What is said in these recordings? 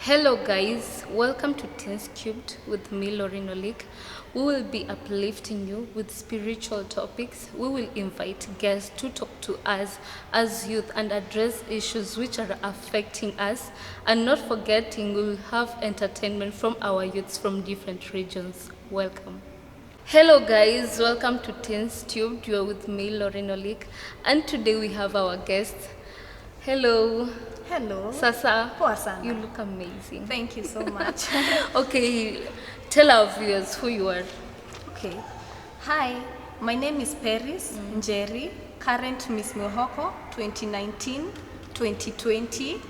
Hello guys, welcome to Teens Cubed with me, Lauren Olik. We will be uplifting you with spiritual topics. We will invite guests to talk to us as youth and address issues which are affecting us. And not forgetting, we will have entertainment from our youths from different regions. Welcome. Hello guys, welcome to Teens Tube. You are with me, Lauren Olik, and today we have our guest. Hello. Hello. Sasa, Poa sana. you look amazing. Thank you so much. Okay, tell our viewers who you are. Okay. Hi, my name is Paris Njeri, current Miss Mohoko 2019-2020.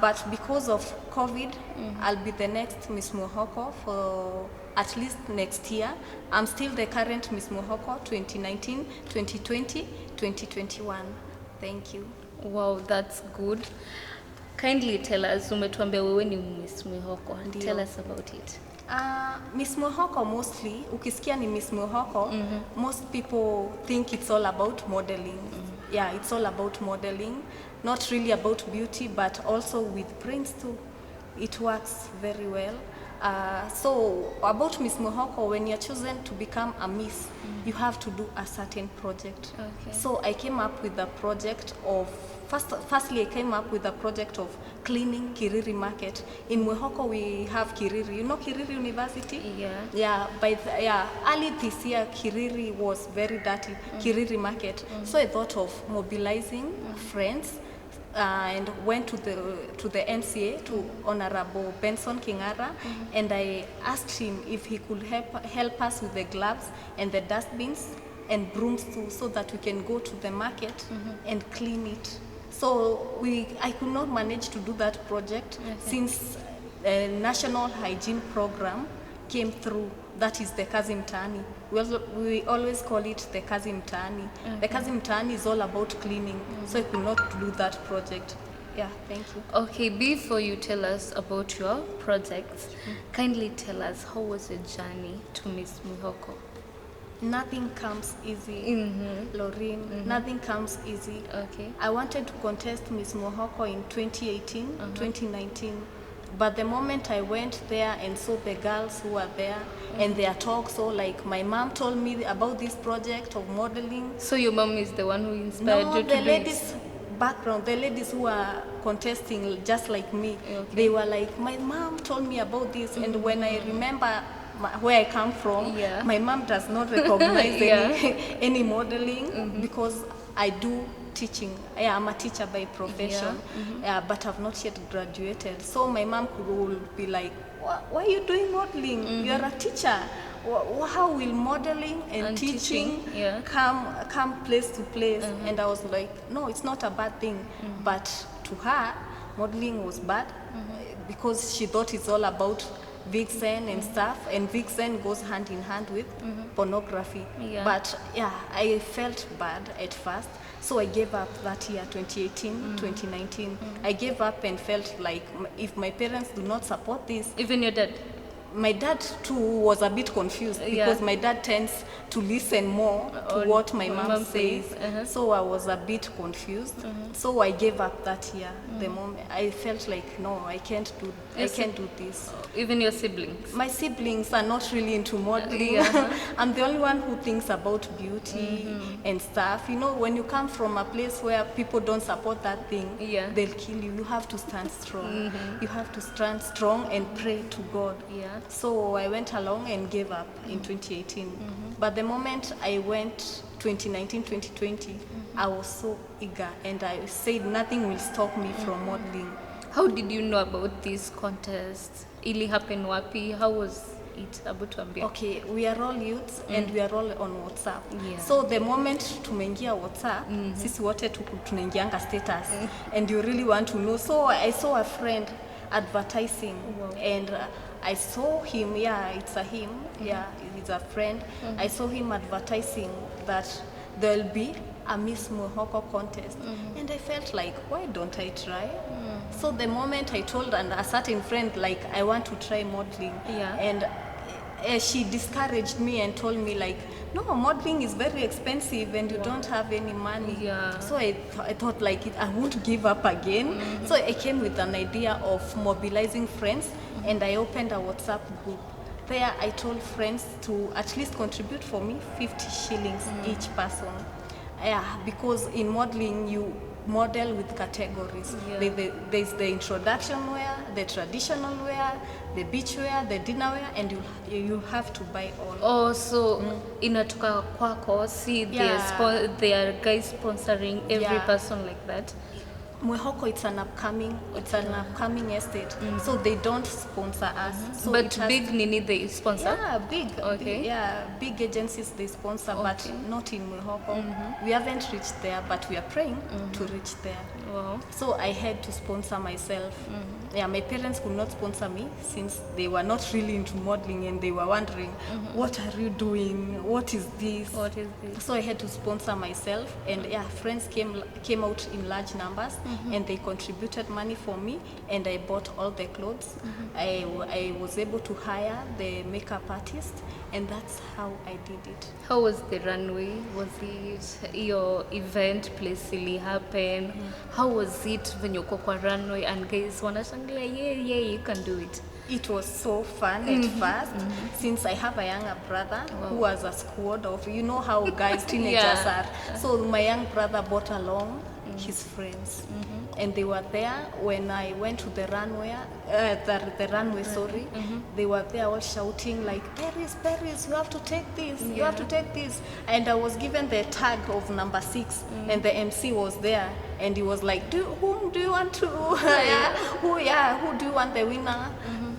But because of COVID, I'll be the next Miss Mohoko for at least next year. I'm still the current Miss Mohoko 2019-2020-2021. Thank you. Wow, that's good. Kindly tell us, umetuambia wewe ni Miss Mwihoko. Ndio. Tell us about it. Miss Mohoko mostly, ukisikia ni Miss Mohoko, most people think it's all about modeling. Yeah, it's all about modeling, not really about beauty, but also with brains too. It works very well. So about Miss Mohoko, when you're chosen to become a Miss, you have to do a certain project. Okay. So I came up with a project of, firstly I came up with a project of cleaning Kiriri Market. In Mohoko we have Kiriri. You know Kiriri University? Yeah. Yeah, early this year Kiriri was very dirty, Kiriri Market. So I thought of mobilizing friends and went to the MCA, to Honorable Benson Kingara, and I asked him if he could help us with the gloves and the dustbins and brooms too, so that we can go to the market and clean it. So I could not manage to do that project since the National Hygiene Program came through. That is the Kazi Mtaani. We always call it the Kazi Mtaani. The Kazi Mtaani is all about cleaning, so I could not do that project. Yeah, thank you. Okay, before you tell us about your projects, kindly tell us how was the journey to Miss Mwihoko? Nothing comes easy, Laureen. Nothing comes easy. Okay. I wanted to contest Miss Mohoko in 2018, 2019. But the moment I went there and saw the girls who were there and their talk, so like my mom told me about this project of modeling. So your mom is the one who inspired you to The do ladies background, the ladies who are contesting just like me, Okay. they were like, my mom told me about this, and when I remember where I come from, Yeah. my mom does not recognize Yeah. any modeling because I do teaching. Yeah, I'm a teacher by profession, but I've not yet graduated. So my mom will be like, why are you doing modeling? You're a teacher. How will modeling and teaching yeah. come place to place? And I was like, no, it's not a bad thing. But to her, modeling was bad because she thought it's all about vixen and stuff, and vixen goes hand in hand with pornography. Yeah. But yeah, I felt bad at first, so I gave up that year, 2018, 2019. I gave up and felt like if my parents do not support this, Even your dad? my dad too was a bit confused because my dad tends to listen more to what my mom says. So I was a bit confused. So I gave up that year. The moment I felt like, no, I can't do this. Even your siblings? My siblings are not really into modeling. I'm the only one who thinks about beauty and stuff. You know, when you come from a place where people don't support that thing, they'll kill you. You have to stand strong. You have to stand strong and pray to God. Yeah. So I went along and gave up in 2018. But the moment I went 2019, 2020, I was so eager, and I said nothing will stop me from modeling. How did you know about this contest? Ili happen wapi? How was it? Abu tuambie. Okay, we are all youths and we are all on WhatsApp. Yeah. So the moment tumeingia WhatsApp, sisi wote tunaingianga status and you really want to know. So I saw a friend advertising and I saw him, it's a him, he's a friend. I saw him advertising that there'll be a Miss Mohoko contest. And I felt like, why don't I try? So the moment I told a certain friend, like, I want to try modeling, and she discouraged me and told me like, no, modeling is very expensive and you don't have any money. Yeah. So I thought like I won't give up again. So I came with an idea of mobilizing friends, and I opened a WhatsApp group. There I told friends to at least contribute for me 50 shillings each person. Yeah, because in modeling you model with categories. Yeah. There's the introduction wear, the traditional wear, the beach wear, the dinner wear, and you have to buy all. Oh, so inatoka kwako, see Yeah. they are guys sponsoring every Yeah. person like that. Mwehoko, it's an upcoming estate, so they don't sponsor us. So it But has big nini they sponsor? Yeah, big. Okay. Big agencies they sponsor, but not in Mwehoko. We haven't reached there, but we are praying to reach there. Wow. So I had to sponsor myself. Yeah, my parents could not sponsor me since they were not really into modeling, and they were wondering, what are you doing? What is this? What is this? So I had to sponsor myself, and yeah, friends came out in large numbers, and they contributed money for me, and I bought all the clothes. I was able to hire the makeup artist, and that's how I did it. How was the runway? Was it your event place ili happen? How was it when you uko kwa runway and guys wanashangilia, yeah, you can do it? It was so fun at first, since I have a younger brother who was a squad of, you know how guys, teenagers Yeah. are. So my young brother brought along his friends, and they were there when I went to the runway. Sorry, they were there all shouting like, Paris, you have to take this, you have to take this. And I was given the tag of number 6, and the MC was there, and he was like, whom do you want to? Who do you want the winner?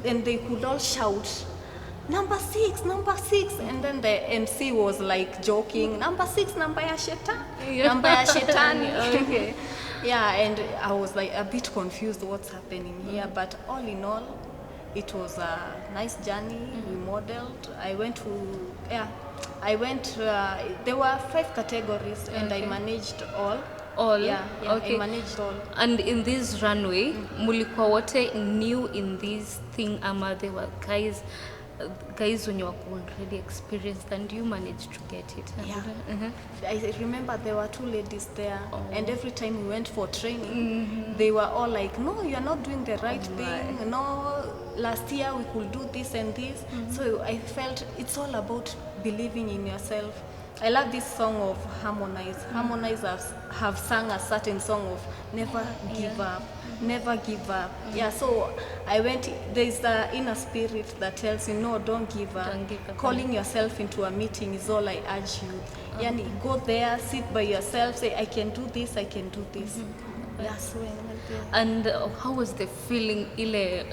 And they could all shout, number 6, and then the MC was like joking, number 6, number ya shetani, number ya shetani. Okay. Yeah, and I was like a bit confused what's happening here, but all in all, it was a nice journey. We modeled. I went, there were 5 categories, and I managed all. All? Yeah, Okay. I managed all. And in this runway, mulikuwa wote new in this thing ama they were guys when you were already experienced and you managed to get it? Yeah. I remember there were 2 ladies there, and every time we went for training, they were all like, no, you're not doing the right thing. No, last year we could do this and this. So I felt it's all about believing in yourself. I love this song of Harmonize. Harmonize have sung a certain song of never give up, never give up. Yeah, so I went, there's the inner spirit that tells you, no, don't give up. Don't give up. Calling yourself into a meeting is all I urge you. Yani, go there, sit by yourself, say, I can do this, I can do this. Yeah, so I went there. And how was the feeling ile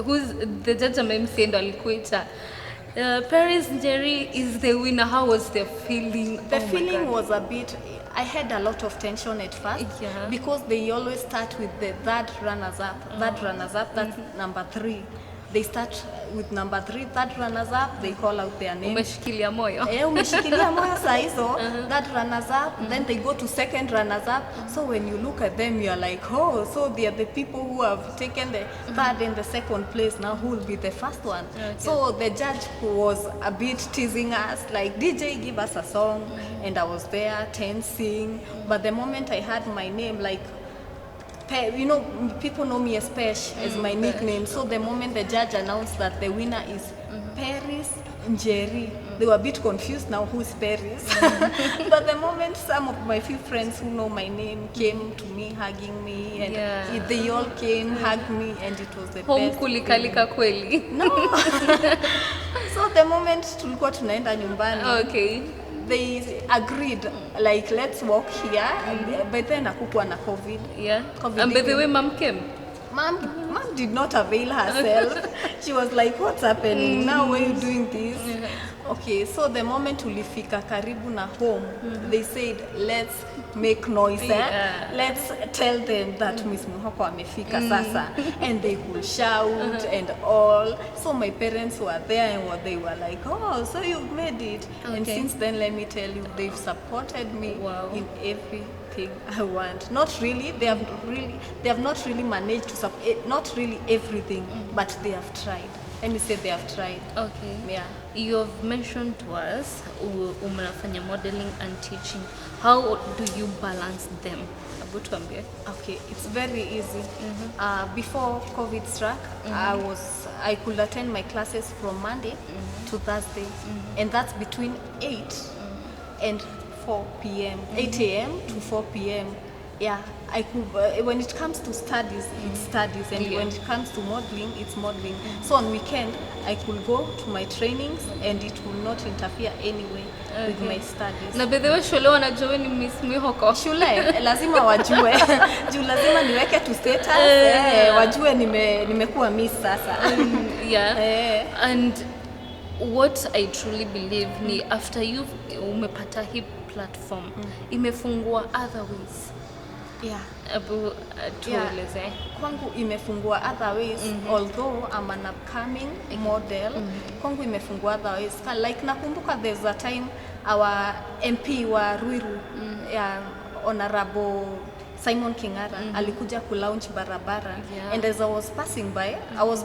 who's the judge amemsi ndo alikuita Paris Njeri is the winner? How was the feeling? The feeling was a bit, I had a lot of tension at first, Yeah. because they always start with the third runners-up. That's number 3. They start with number 3, third runners-up, they call out their name. Umeshikilia moyo. Umeshikilia moyo saa hizo, that runners-up, then they go to second runners-up. So when you look at them, you're like, oh, so they are the people who have taken the third and the second place, now who will be the first one? Okay. So the judge was a bit teasing us, like, DJ, give us a song. And I was there tensing, but the moment I heard my name, like, you know, people know me as Pesh as my nickname. So the moment the judge announced that the winner is Paris Njeri, they were a bit confused now, who's Paris? But the moment some of my few friends who know my name came to me, hugging me, and Yeah. they all came, hugged me, and it was the Home best. kulikalika kweli. No. So the moment tulikuwa tunaenda nyumbani, Okay. they agreed, like, let's walk here. By then hakukuwa na COVID. Yeah. COVID And by the didn't- way, mom came. Mom did not avail herself. She was like, what's happening? Now why are you doing this? Okay, so the moment ulifika karibu na home, they said, let's make noise. Yeah. Let's tell them that Miss Muhoko amefika sasa. And they could shout and all. So my parents were there, and they were like, oh, so you've made it. And Okay. since then, let me tell you, they've supported me Wow. in everything I want. Not really, they have not really managed to support, not really everything, but they have tried. let me say they have tried. Okay. Yeah. You have mentioned to us unafanya modeling and teaching. How do you balance them? Abu tuambie. Okay, it's very easy. Before COVID struck, I could attend my classes from Monday to Thursday, and that's between 8 and 4 p.m. 8 a.m. to 4 p.m. Yeah, I could. When it comes to studies, it's studies, and when it comes to modeling, it's modeling. So on weekend, I could go to my trainings, and it will not interfere anyway with my studies. Na bedhewe shule wanajua wewe ni Miss Mwihoko. Shule lazima wajue juu lazima niweke tu status wajue nimekuwa miss sasa. Yeah. And what I truly believe ni after you umepata hii platform imefungua other ways. Yeah. Abu tueleze. Yeah. Kwangu imefungua other ways, although I'm an upcoming model. Kwangu imefungua other ways. Like nakumbuka there's a time our MP wa Ruiru, Honorable Simon Kingara, alikuja kulaunch barabara, and as I was passing by, I was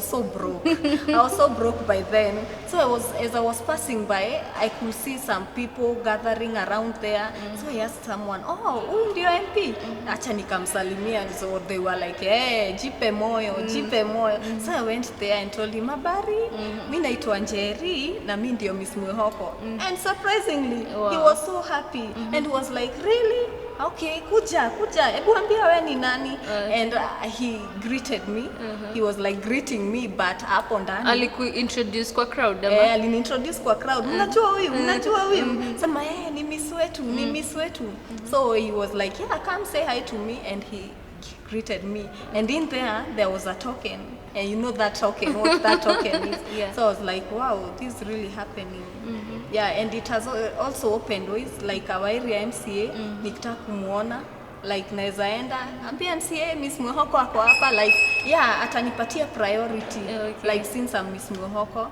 so broke. I was so broke by then. So as I was passing by, I could see some people gathering around there. So I asked someone, "Oh, huyu ndio MP?" Acha nikamsalimia. So they were like, "Hey, jipe moyo, jipe moyo." So I went there and told him, "Habari, mimi naitwa Njeri na mimi ndio Miss Mwihoko." And surprisingly, he was so happy and was like, "Really? Okay, kuja, hebu ambia wewe ni nani?" And he greeted me. He was like greeting me, but hapo ndani Aliku introduce kwa crowd ama? Alini introduce kwa crowd. Unajua huyu? Sema ni Miss wetu, ni Miss wetu. So he was like, "Yeah, come say hi to me," and he greeted me. And in there was a token. And you know that token, what that token is. So I was like, wow, this is really happening. Yeah, and it has also opened ways, like our area MCA, nikitaka kumuona, like naweza enda, ambia MCA, Miss Mwihoko ako hapa, like, atanipatia priority, like since I'm Miss Mwihoko.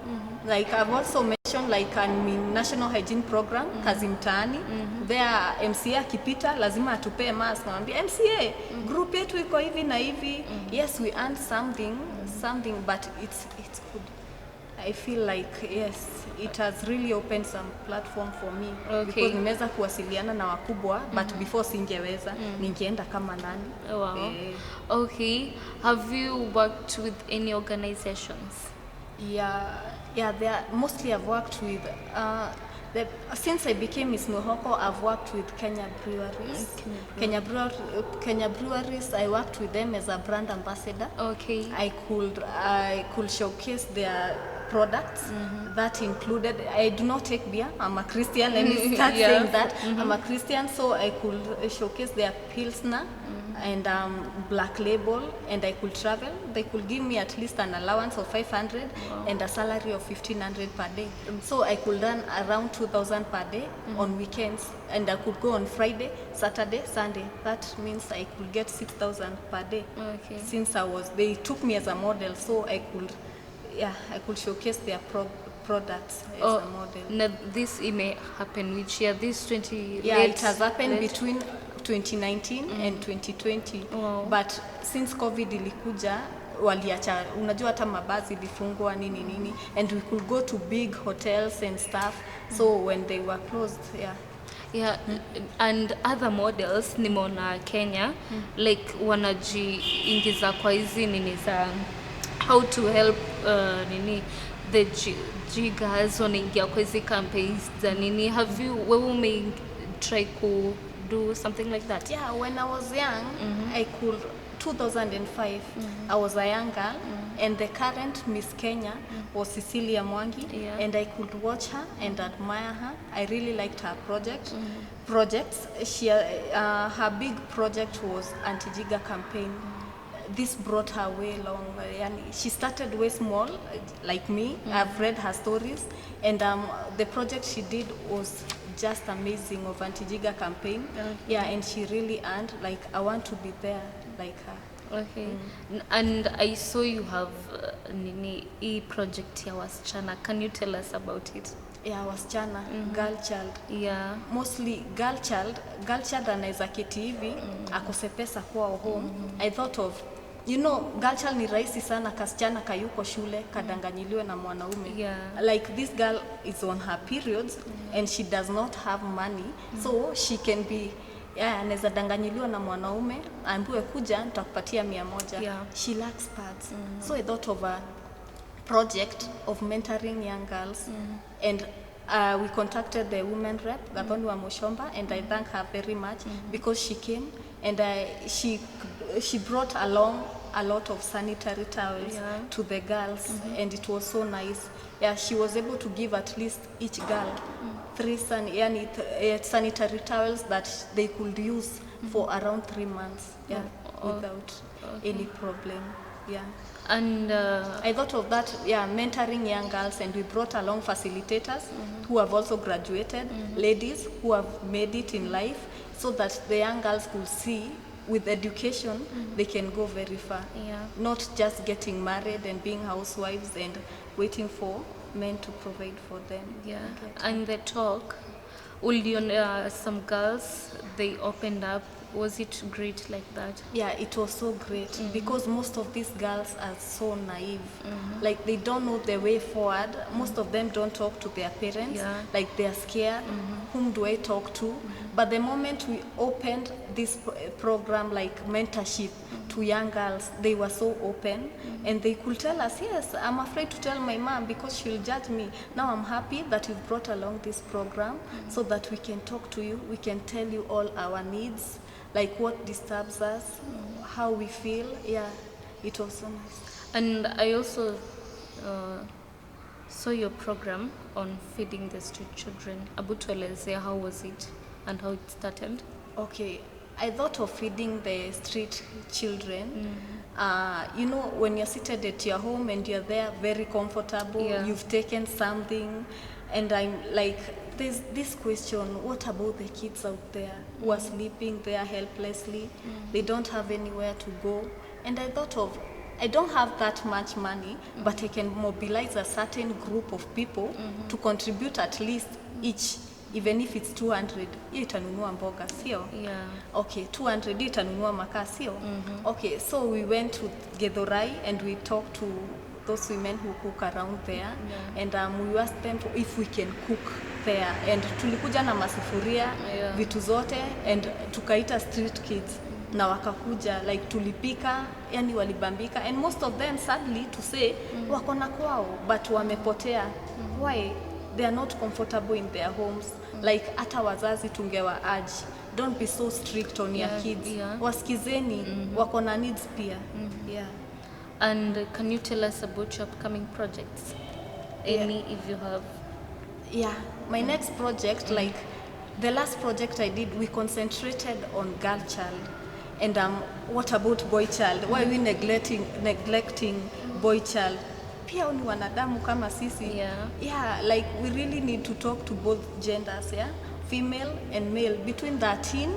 Like I've also mentioned, like I'm in National Hygiene Program, Kazi Mtaani. There MCA akipita, lazima atupe mask, naambia MCA, group yetu iko hivi na hivi. Yes, we earned something, but it's good. I feel like, yes, it has really opened some platform for me. Because nimeweza kuwasiliana na wakubwa, but before singeweza, ningeenda kama nani. Wow. Okay. Have you worked with any organizations? Mostly I've worked with, since I became Miss Mwihoko, I've worked with Kenya Breweries. Kenya Breweries, I worked with them as a brand ambassador. Okay. I could showcase their products. That included, I do not take beer, I'm a Christian, let me start saying that. I'm a Christian, so I could showcase their Pilsner and Black Label, and I could travel. They could give me at least an allowance of 500 and a salary of 1,500 per day. So I could earn around 2,000 per day on weekends, and I could go on Friday, Saturday, Sunday. That means I could get 6,000 per day. Okay. Since they took me as a model, so I could showcase their products as a model. Now this may happen which year? This 20? Yeah, it has happened between 2019 and 2020. Wow. But since COVID ilikuja, waliacha, unajua hata mabazi ilifungwa nini, and we could go to big hotels and stuff. So when they were closed, and other models nimeona Kenya like wanajiingiza kwa hizi nini za how to help the jiggers wanaingia kwa hizi campaigns za nini. Have you wewe try to do something like that? Yeah, when I was young, I could 2005, I was a young girl, and the current Miss Kenya was Cecilia Mwangi, and I could watch her and admire her. I really liked her projects. Her big project was anti-jigger campaign. This brought her way long. She started way small, like me. I've read her stories, and the project she did was just amazing, of anti-jigger campaign. And she really earned, like, I want to be there like her. Okay. And I saw you have e project ya wasichana. Can you tell us about it? Yeah, wasichana, girl child. Yeah. Mostly girl child anaweza keti hivi akose pesa kwa home. I thought of you know, girl child ni rahisi sana kasichana kayuko shule kadanganyiliwe na mwanaume. Yeah. Like this girl is on her periods and she does not have money, so she can be anaweza danganyiliwa na mwanaume ambiwe kuja nitakupatia 100. Yeah. She lacks pads. So I thought of a project of mentoring young girls, and we contacted the women rep Gathoni wa Mushomba, and I thank her very much because she came and she brought along a lot of sanitary towels to the girls, and it was so nice. Yeah, she was able to give at least each girl 3 sanitary towels that they could use for around 3 months. Yeah, without any problem. Yeah. And I thought of that, mentoring young girls, and we brought along facilitators who have also graduated, ladies who have made it in life, so that the young girls could see with education they can go very far. Yeah. Not just getting married and being housewives and waiting for men to provide for them. yeah, Okay. and the talk, will you some girls they opened up? Was it great like that? Yeah, it was so great because most of these girls are so naive. Like they don't know the way forward. Most of them don't talk to their parents. Yeah. Like they're scared. Whom do I talk to? But the moment we opened this program like mentorship to young girls, they were so open and they could tell us, yes, I'm afraid to tell my mom because she'll judge me. Now I'm happy that you've brought along this program so that we can talk to you, we can tell you all our needs, like what disturbs us, how we feel. Yeah, it was so nice. And I also saw your program on feeding the street children. Abu tuelezea, how was it and how it started? Okay, I thought of feeding the street children. You know, when you're seated at your home and you're there very comfortable, Yeah. you've taken something, and I'm like, there's this question, what about the kids out there who are sleeping there helplessly? They don't have anywhere to go. And I thought of, I don't have that much money, but I can mobilize a certain group of people to contribute at least each, even if it's 200, hiyo itanunua mboga, sio? Yeah. Okay, 200 hiyo itanunua makaa, sio? Okay, so we went to Githurai and we talked to those women who cook around there, and we asked them if we can cook there, and tulikuja na masufuria, vitu zote, and tukaita street kids na wakakuja, like tulipika, yani walibambika, and most of them sadly to say wako na kwao but wamepotea. Why? They are not comfortable in their homes. Like hata wazazi tungewa urge, don't be so strict on your kids. Wasikizeni, wako na needs pia. Yeah. And can you tell us about your upcoming projects? Any, if you have? Yeah, my next project, like the last project I did, we concentrated on girl child. And what about boy child? Why are we neglecting boy child? Pia ni wanadamu kama sisi. Yeah, like we really need to talk to both genders, yeah? Female and male, between 13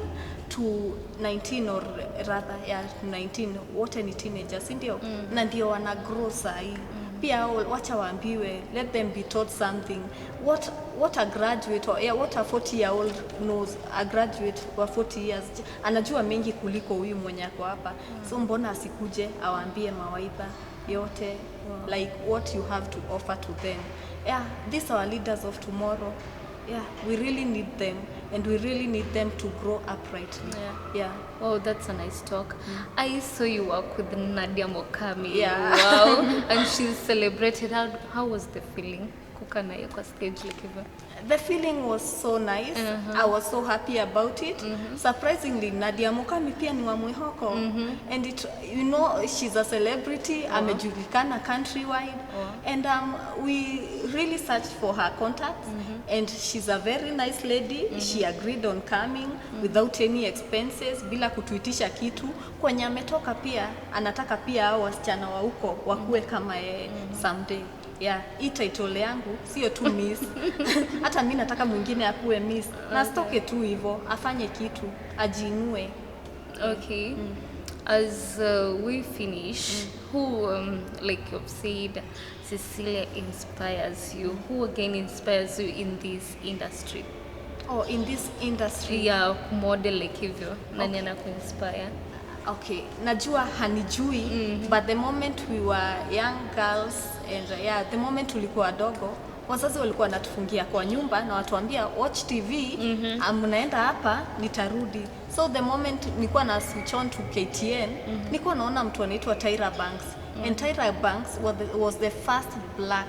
to 19, or rather, yeah, 19, wote ni teenagers, ndio? Na ndio wana grow sahi. Pia wacha waambiwe, let them be taught something. What a graduate, or yeah, what a 40-year-old knows, a graduate wa 40 years, anajua mengi kuliko huyu mwenye ako hapa. So mbona asikuje awaambie mawaidha yote, like what you have to offer to them. Yeah, these are our leaders of tomorrow. Yeah, we really need them, and we really need them to grow uprightly. Yeah. Oh, that's a nice talk. I saw you work with Nadia Mokami. Yeah. Wow. And she's celebrated. How was the feeling? Kuka nayo kwa stage like hivyo. The feeling was so nice. I was so happy about it. Surprisingly, Nadia Mukami pia ni wa Mwihoko. And it, you know, she's a celebrity, amejulikana countrywide. And we really searched for her contacts. And she's a very nice lady. She agreed on coming without any expenses, bila kutuitisha kitu. Kwenye ametoka pia, anataka pia hao wasichana wa huko wakuwe kama yeye someday. Yeah, hii title yangu sio tu miss. Hata mimi nataka mwingine akuwe miss. Na stoke tu hivyo, afanye kitu, ajiinue. Okay. As we finish, who, like you've said, Cecilia inspires you. Who again inspires you in this industry? Oh, in this industry? Yeah, model like hivyo. Nani anakuinspire? Okay, najua hanijui, but the moment we were young girls and the moment tulikuwa wadogo, wazazi walikuwa wanatufungia kwa nyumba na watuambia watch TV, mnaenda hapa nitarudi. So the moment nilikuwa na switch on to KTN, nilikuwa naona mtu anaitwa Tyra Banks. And Tyra Banks was the first black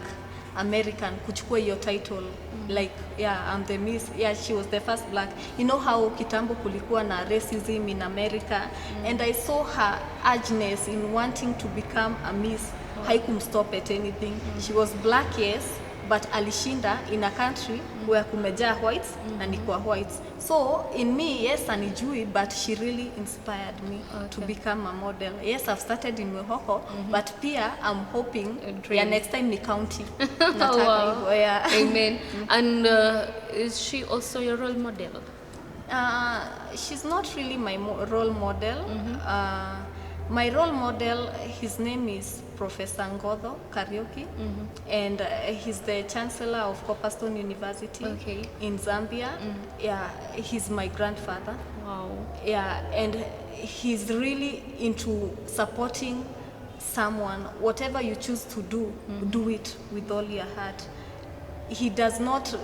American kuchukua hiyo title. Like, I'm the Miss. Yeah, she was the first black. You know how kitambo kulikuwa na racism in America, and I saw her urgeness in wanting to become a Miss. Haikumstop at anything. She was black, yes, but alishinda in a country where kumejaa whites na ni kwa whites. So in me, yes, anijui, but she really inspired me to become a model. Yes, I've started in Mwihoko, but pia I'm hoping next time ni county. Wow. Amen. And is she also your role model? She's not really my role model. My role model, his name is Professor Ngodho Kariuki, and he's the Chancellor of Copperstone University in Zambia. Yeah, he's my grandfather. Wow. Yeah, and he's really into supporting someone. Whatever you choose to do, do it with all your heart. He does not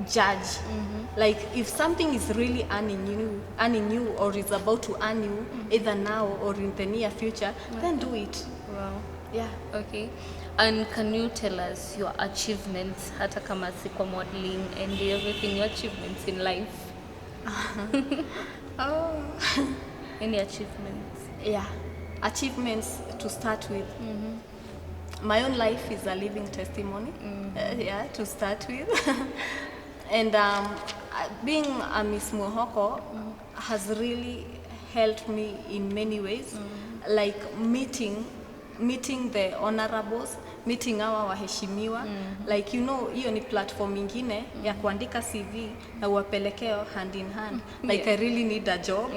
judge. Like, if something is really earning you or is about to earn you, either now or in the near future, then do it. Wow. Yeah. Okay. And can you tell us your achievements, hata kama si kwa modeling, and everything, your achievements in life? Any achievements? Yeah. Achievements to start with. My own life is a living testimony. To start with. And being a Miss Mwihoko has really helped me in many ways, like meeting the honorables, meeting hawa waheshimiwa. Like, you know, hiyo ni platform ingine ya kuandika CV na uwapelekeo hand in hand. Like, I really need a job.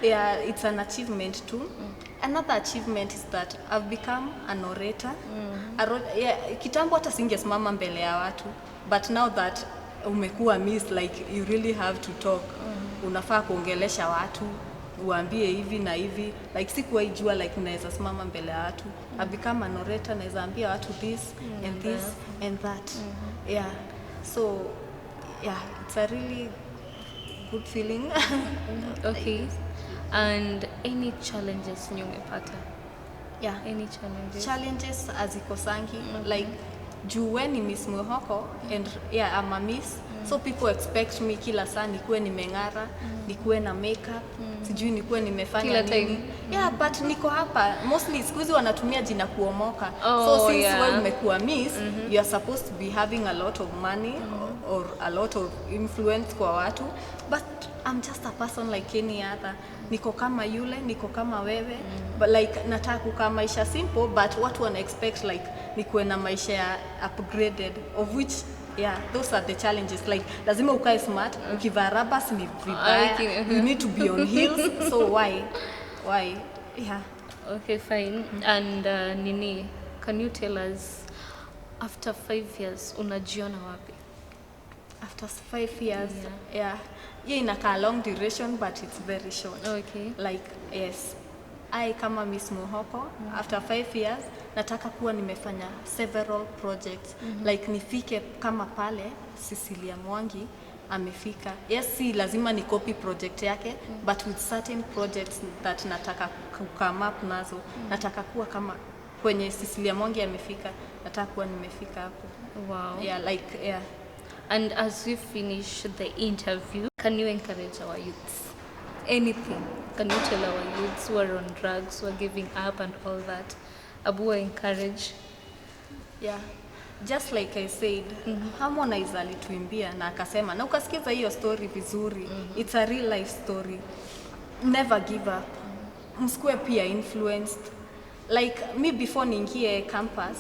Yeah, it's an achievement too. Another achievement is that I've become an orator. Kitambo hata singesimama mbele ya watu, but now that umekuwa Miss, like, you really have to talk. Unafaa kuongelesha watu, uambie hivi na hivi. Like, sikuwahi jua like naweza simama mbele ya watu. I've become an orator, naweza ambia watu this and this and that. Yeah. So, yeah, it's a really good feeling. Okay. And any challenges umepata? Yeah. Any challenges? Challenges azikosangi. Like, juu we ni Miss Mwihoko and I'm a Miss. So people expect me kila saa nikuwe nimeng'ara, nikuwe na makeup, sijui nikuwe nimefanya nini. Yeah, but niko hapa. Mostly siku hizi wanatumia jina kuomoka. So since wewe umekuwa Miss, you are supposed to be having a lot of money or a lot of influence kwa watu. But I'm just a person like any other. Niko kama yule, niko kama wewe. But like, nataka kukaa maisha simple, but watu wana expect like nikuwe na maisha ya upgraded, of which those are the challenges. Like, lazima ukae smart, ukivaa rabas ni vibaya. You need to be on heels. So why? Yeah. Okay, fine. And Nini, can you tell us, after 5 years unajiona wapi? After 5 years, inakaa long duration, but it's very short. Okay. Like, yes, I kama Miss Mwihoko, after 5 years, nataka kuwa nimefanya several projects. Like, nifike kama pale Cecilia Mwangi amefika. Yes, si lazima ni copy project yake, but with certain projects that nataka come up nazo. Nataka kuwa kama kwenye Cecilia Mwangi amefika, nataka kuwa nimefika hapo. Wow. Yeah, like, yeah. And as we finish the interview, can you encourage our youths? Anything? Can you tell our youths who are on drugs, who are giving up and all that? Abu, encourage? Yeah. Just like I said, Harmonize alituimbia na akasema, na ukasikiza hiyo story vizuri. It's a real life story. Never give up. Msikuwe pia influenced. Like, me before niingie campus,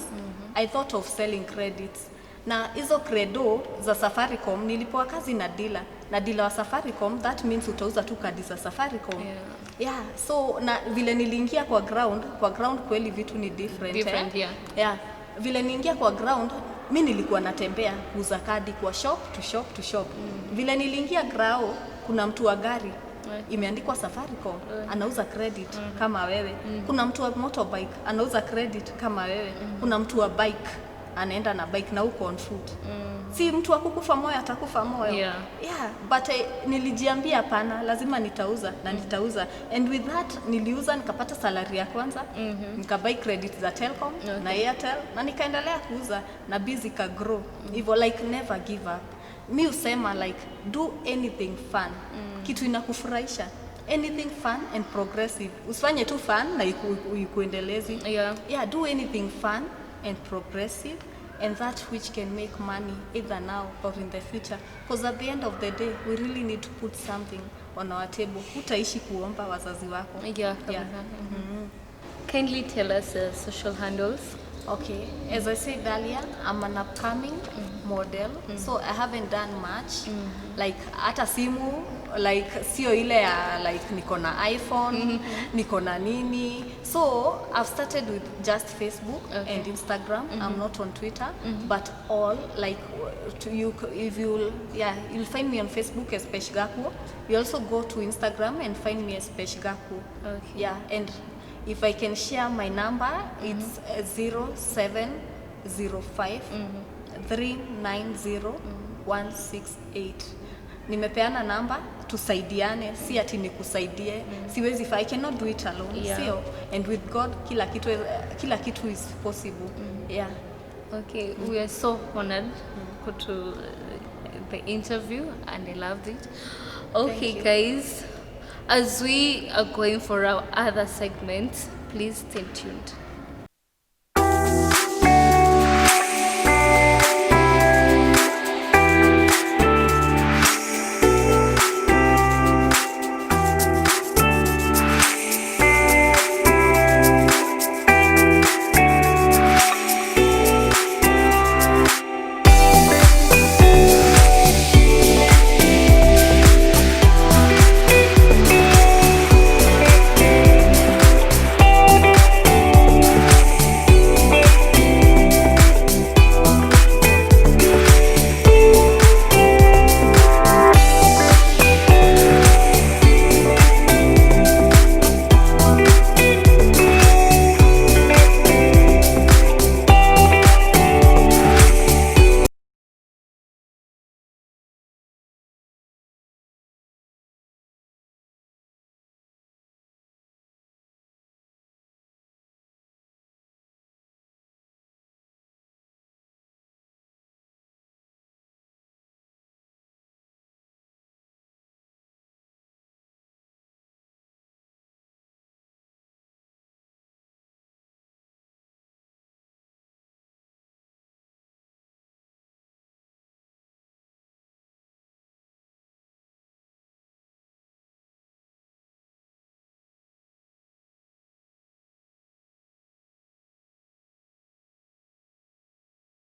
I thought of selling credits. Na hizo credo za Safaricom nilipewa kazi na dealer wa Safaricom. That means utauza tu kadi za Safaricom. Yeah, so na vile niliingia kwa ground kweli vitu ni different. Yeah. Vile niingia kwa ground, mimi nilikuwa natembea kuuza kadi kwa shop to shop to shop. Vile niliingia grao, kuna mtu wa gari imeandikwa Safaricom, anauza credit kama wewe. Kuna mtu wa motorbike anauza credit kama wewe. Kuna mtu wa bike anaenda na bike na uko on foot. Si mtu akukufa moyo atakufa moyo. Yeah. Yeah, but nilijiambia hapana, lazima nitauza na nitauza. And with that niliuza nikapata salary ya kwanza, nikabuy credit za Telcom na Airtel na nikaendelea kuuza na busy ka grow. Hivyo like never give up. Mi usema like do anything fun. Kitu inakufurahisha. Anything fun and progressive. Usifanye tu fun na ikuendelezi. Yeah, do anything fun and progressive, and that which can make money either now or in the future, because at the end of the day we really need to put something on our table. Utaishi kuomba wazazi wako. Yeah. Kindly tell us social handles. Okay, as I said earlier, I'm an upcoming model, so I haven't done much. Like hata simu, like sio ile ya like niko na iPhone, niko na nini. So I've started with just Facebook and Instagram. I'm not on Twitter, but all like if you'll find me on Facebook as Peshgaku. You also go to Instagram and find me as Peshgaku. Okay. Yeah, and if I can share my number, it's 0705 390 168. Nimepeana namba tusaidiane, si ati nikusaidie. Siwezi I cannot do it alone. Sio, and with God kila kitu is possible. Yeah. Okay, we are so honored to the interview and I loved it. Okay, guys, as we are going for our other segments, please stay tuned.